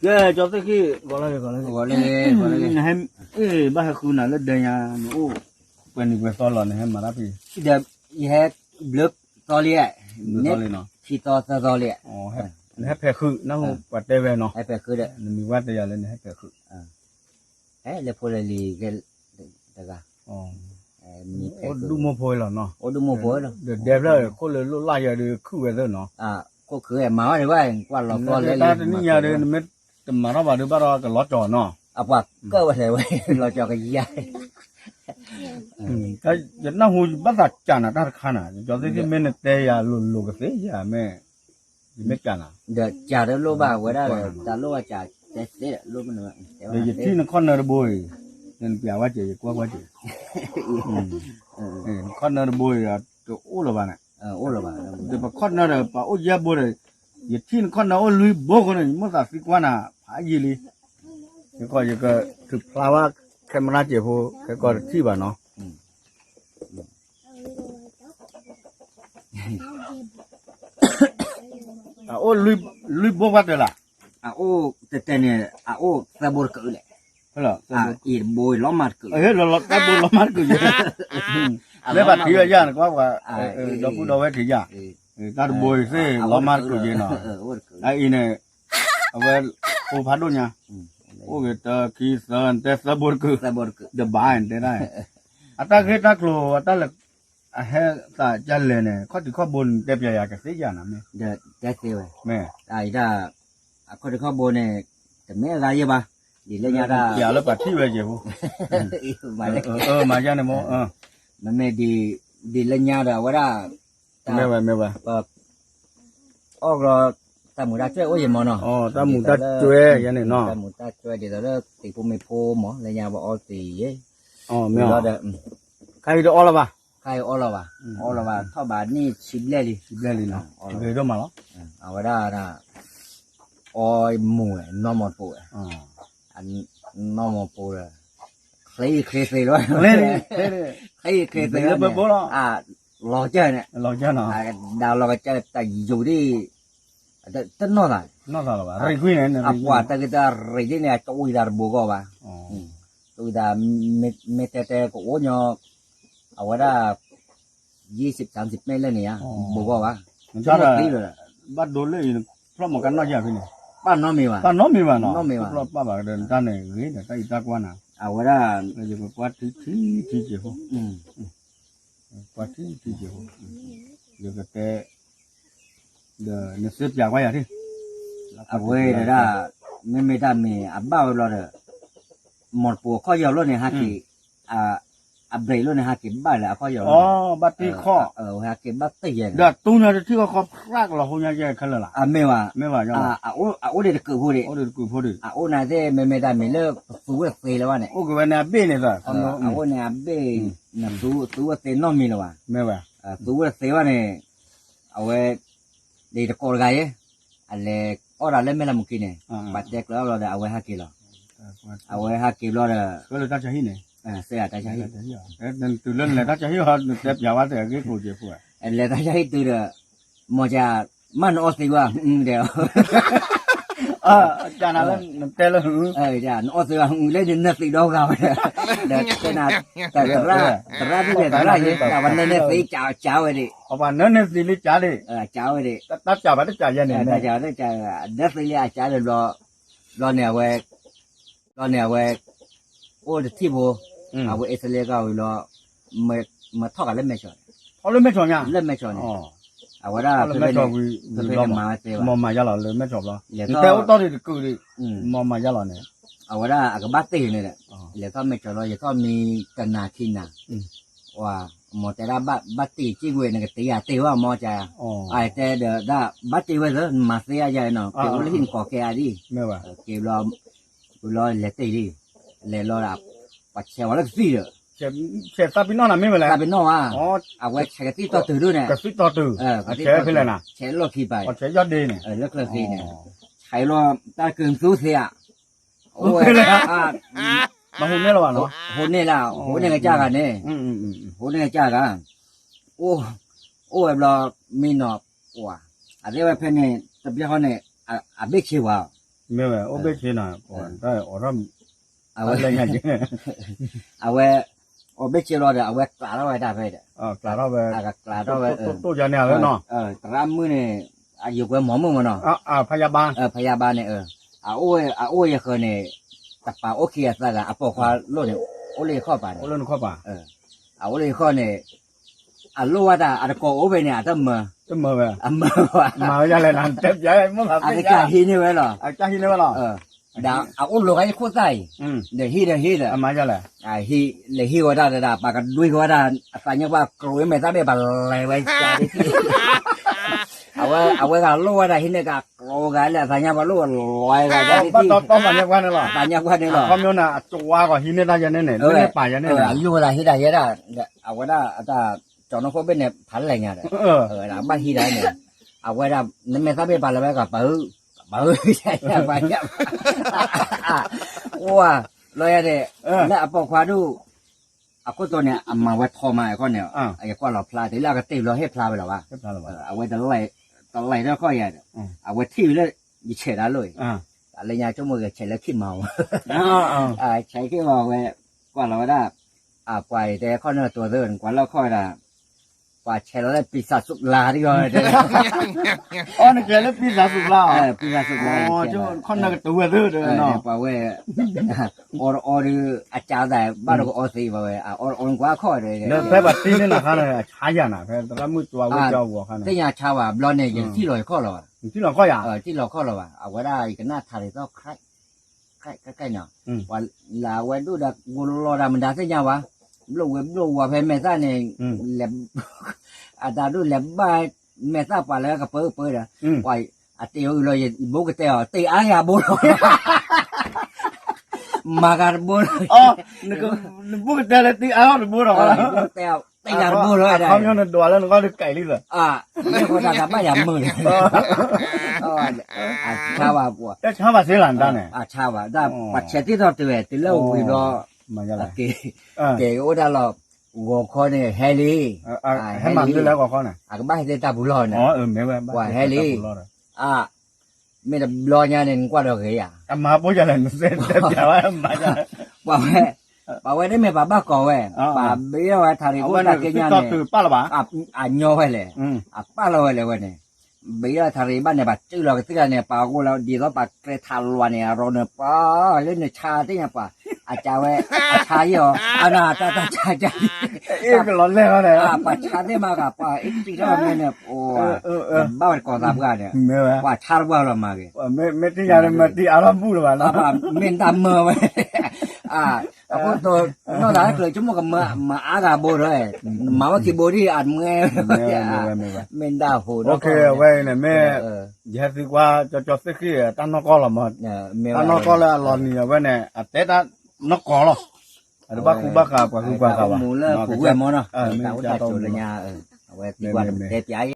cái cho tới khi gọi là hem ba khu nào lên đây nhà ô quen to lòn này hem mà đáp gì the you have blood toilet nó khi to toilet hem phải khử nó quạt tê về nó hay phải cứ đấy mình quạt tê lên hem phải khử ấy là phôi lì cái cái đu mồ phôi là nó đu mồ phôi đó đẹp rồi có lời lúc lại giờ được khử về rồi nó có khử em máu này vậy qua lò con lên ta đến nhà đây mới mà nó vào được bắt đầu cái lót tròn nó qua cơ thể vậy lò cho cái gì cái nó hồi bắt đầu chả là ta khăn à cho tới cái bên tây à lù cái gì à mẹ mẹ chả là được chả đó lô bà với đó là ta lô chả thế lô mình nữa bây giờ thì nó con nó bồi nên bèo quá chị quá chị con nó bồi à chỗ ô là bà này ô là bà để bà con nó là bà ô giá bồi rồi giờ thì con nó ô lùi bố con này mất cả sĩ quan à phải gì đi cái coi cái thực flower camera chị phụ cái coi chi bà nó ô lùi bố bắt được là ô tệ này ô ta bồi cử lại là ít bồi ló mặt cử là ta bồi ló mặt cử nếu bạn thấy ra quá quá đó cũng đâu phải thấy ra ta bồi thế ló mặt cử gì nó ai này về ô phát đâu nha ô cái ta khi sơn ta sa bồi cử the bind thế này ta cái ta kêu ta là ta chân lên này có thì có bồn đẹp vậy cái gì vậy nè mẹ đẹp thế vậy mẹ ai ra có thì có bồn này mẹ ra gì ba đi lên nhà ra giờ nó bắt thi về gì không mà ra này mà mẹ đi lên nhà ra vậy ra mẹ vậy rồi ta muốn ra chơi ôi gì mà nó ta muốn ra chơi vậy này nó ta muốn ra chơi thì đó thì phụ mẹ phụ mà lên nhà bảo thì ấy mẹ cái đó là ba cái all over thọ bà ni xịt lên đi nó về đó mà nó vậy đó là oi mùi normal phụ anh normal phụ rồi lấy crazy rồi lấy crazy rồi bố nó lo chơi này nó đào lo chơi tại dù đi tất nó là ba rây quy này quả ta cái ta rây cái này tôi đã bố có ba tôi đã mẹ tete của nhau ở vậy đó 20-30 mấy lên nè bố có ba cho là bắt đồ lấyเพราะมันกันน้อยอย่างนี้บ้านน้องมีว่ะเนาะเพราะป้าบอกเดินตาเนี่ยเฮ้ยแต่อีตากว่าน่ะเอาไว้ได้เราจะกวาดที่เจ้ากวาดที่เจ้าเดี๋ยวก็แต่เดี๋ยวเนี่ยเสียบยากไว้อ่ะที่เอาไว้ได้ไม่ได้มีอับบ้าเราเด้อหมดปัวข้อยาวรถเนี่ยฮะกี่อับเบรรถเนี่ยฮะกี่บ้าเลยข้อยาวบัตรที่ข้อฮะกี่บัตรตีเย็นเดี๋ยวตู้เนี่ยที่เขาพลากเราหัวใหญ่ขึ้นเลยล่ะไม่ว่าจ้ะโอ้เด็กเกิดพูดดิโอ้เด็กเกิดพูดดิโอ้น่าจะไม่ได้มีเลิกสู้เสียแล้ววะเนี่ยโอ้ก็วันนี้เบ้เนี่ยล่ะโอ้เนี่ยเบ้เนี่ยสู้เสียน้องมีแล้ววะไม่ว่าสู้เสียวะเนี่ยเอาไว้เด็กโกรธกันยังอะไรอะไรไม่ละมุกิเนี่ยบัตรเด็กแล้วเราเอาไว้5 กิโลเอาไว้5 กิโลเลยก็เลยตั้งใจเนี่ยเสียตั้งใจนั่นตื่นเล่นเลยตั้งใจเหรอเจ็บยาวแต่ก็กูเจ็บปวดเลยตั้งใจตื่นมันจะมันออสติว่าเดี๋ยวจานาเล่นเตะเลยจ้าออสติว่าเล่นนักติดดอกเราเดี๋ยวขนาดแต่ละที่เนี่ยแต่ละเนี่ยแต่วันนี้เนี่ยตีเจ้าเลยดิเอาป่ะนั่นเนี่ยสิลิจ่าเลยเจ้าเลยตัดจ่าไปตัดจ่ายันเนี่ยจ่านักติเลยจ่าเลยรอเนี่ยเว้โอ้ที่โบเอาไว้เอสเลก็เอารอมาทอกันเล่นไม่ชนเขาเล่นไม่ชนยังเล่นไม่ชนเอาไว้ได้เล่นไม่ชนคือมอมายาหล่อเลยไม่ชนหรอแต่ว่าตอนนี้คือมอมายาหล่อเนี่ยเอาไว้ได้ก็บัตตีนี่แหละแล้วก็ไม่ชนเราแล้วก็มีกันนาคินนะว่าหมอแต่ละบัตตีจิ้งเวนึกตีว่าหมอจะไอ้แต่เดี๋ยวได้บัตตีไว้แล้วมาเสียใจเนาะเกี่ยวกับหินก่อแก่ดิไม่ว่าเกี่ยวกับเลยตีดิเลยรอรับปัจเจกวันละสี่เชฟตาบินอน่ะไม่เป็นไรตาบินอเอาไว้เชฟที่ต่อตื่นด้วยเนี่ยกระซิบต่อตื่นเชฟเป็นไรนะเชฟโลกีไปเชฟยอดดีเนี่ยเลิกเลยสิเนี่ยใช้รอตาเกินสู้เสียโอ้ยมาหุ่นนี่หรอเนาะหุ่นนี่แล้วหุ่นนี่ก็จ้ากันเนี่ยหุ่นนี่ก็จ้ากันโอ้แบบเรามีหนอบว่าอะไรว่าเพื่อนเนี่ยตะเบียเขาเนี่ยเบ็กเชียว没有，我别去那，我说 เอา 我 ไว้ 来眼睛， เอาไว้เอาไปเชื่อเราเดี๋ยวเอาไว้กลาเราไว้ได้ไปเด้อ 啊，干了呗， กลาเราไว้ 多讲两个喏， ตรามมือเนี่ยอายุกว่าหมอมือมันเนาะ พยาบาล พยาบาลเนี่ยโอ้ยเคยเนี่ยตับปลาโอเคซะละปอควาโลเนี่ยโอเลยข้อปา 我 เนี่ย 认可吧， โอเลยข้อเนี่ยโลว่าแต่ก็โอไปเนี่ยแต่เมื่อ 这么呗， เมื่อว่า 马下来难，这别没法 อาจ 子 จะ 呀， ฮีนี่ไว้หรอ 家里那个了， ดาวโอโลกไอ้คู่ใจ เดี๋ยวฮีเด้อ 马下来， ฮีเลยฮีว่าได้ปากกันด้วยว่าได้สัญญาว่ากลัวไม่ทราบได้บัลลัยไว้ใจที่เอาไว้กันโลว่าได้ฮีเนี่ยก็กลัวกันแล้วสัญญาว่าโลลอยกันที่ 到马家关的了， สัญญาว่านี่หรอ 他们那抓个，现在大家那，那把人那， อายุอะไรฮีได้ฮีได้เอาไว้ได้แต่จอนเขาเป็นเนี่ยพันอะไรเงี้ยนะบ้านฮีได้เนี่ยเอาไว้ได้นั่นไม่ทราบได้บัลลัยไว้กับปื้ใช่ไปเนี่ยว้าเลยเนี่ยแล้วปอกควาดูก็ตัวเนี่ยมาไว้ทอมาก็เนี่ยไอ้ก็เราพลาดแต่แล้วก็ตีเราให้พลาดไปหรอวะเอาไว้ตะไลแล้วก็อย่างเอาไว้ที่แล้วยิ่งเฉยเลยอะไรเงี้ยชั่วโมงก็เฉยแล้วขี้เมาใช้ขี้เมาไว้กว่าเราได้ปล่อยแต่ข้อเนื้อตัวเดินกว่าเราค่อยละกว่าเฉยแล้วได้ปีศาจสุราที่ก็ได้ 哦，那给了比啥子啦？ ปีศาจสุรา 哦，就看那个多的的喏。 ป่าเว้ยอออาจารย์แต่บ้านเราก็ออสีป่าเว้ยกว่าข้อเลย 那别把天天那看了查一下呢，咱没抓我叫我看呢。 แต่ยาชาวบลอนเนี่ยยังที่ลอยข้อเรา 你这两个呀？ ที่เราข้อเราเอาไว้ได้กันหน้าทะเลต้องใกล้เนาะว่าลาไว้ดูดักกุลรอดามันดาเสียาวะลูกว่าเพแม่ซ่าเนี่ยแหลมอาจารย์ดูแหลมบ้าแม่ซ่าป่าแล้วก็เปิดอ่ะว่าอาเตียวเลยบุกเตียวตีอายาบุลมาการบุล 哦，那个不给带来第二的不了。 เตียวตียาบุลเลยได้ 他们那多了，那个就改了的。 ไม่คนทำบ้านอย่ามือชาวบัว 这查把谁拦单呢？ ชาวได้ปัจเจที่เราตัวที่เราวิโร 马家来。 เก๋โอดาลอวัวคนเนี่ยเฮลี่ 还蛮多来我看呢。 ก็บ้านที่ตาบุลอยเนี่ย 哦，没办法。 ว่าเฮลี่ไม่ได้ลอยเนี่ยกว่าเราเฮีย 马不下来，你这别玩马家来。 ว่าไว้ได้ไหมป้าบ้าก่อไว้ป้าเบี้ยไว้ทาริกุตาเกียเนี่ย 罢了吧。โย่ไว้เลยป้าเราไว้เลยวันนี้เบี้ยทาริบ้านเนี่ยป้าจื้อเราที่กันเนี่ยป้ากูเราดีแล้วป้าเกรทาลวันเนี่ยเราเนี่ยป้าเล่นเนี่ยชาที่เนี่ยป้าอาจารย์ไว้ชาเยอะอาณาตาชาใจ เอ๊ะก็ร้อนแรงอะไร ป้าชาที่มากับป้าอีกทีก็เนี่ยโอ้บ้านก่อตามกันเนี่ย ไม่ไหว ป้าชาว่าเรามาเกี่ย ไม่ที่ยาไม่ที่อารมณ์พูดหรอวะ ป้าเมนตามมือไว้พวกตัวนอกจากเคยชั่วโมงกับมาอากาโบเลยมาว่ากี่โบที่อัดมือเมนดาโห โอเคไว้เนี่ยแม่ยาสิกว่าจะสักทีตั้งนกก็ละมั้งตั้งนกก็ละรอนี่ไว้เนี่ยแต่ตั้งนกก็ละแต่บ้าคูบ้ากับบ้าคูบ้ากับ มูเลอร์ผูกแหวนมอนะแต่ว่าตัดจุดเลยเนี่ยเอาไว้ตีวันเตะใหญ่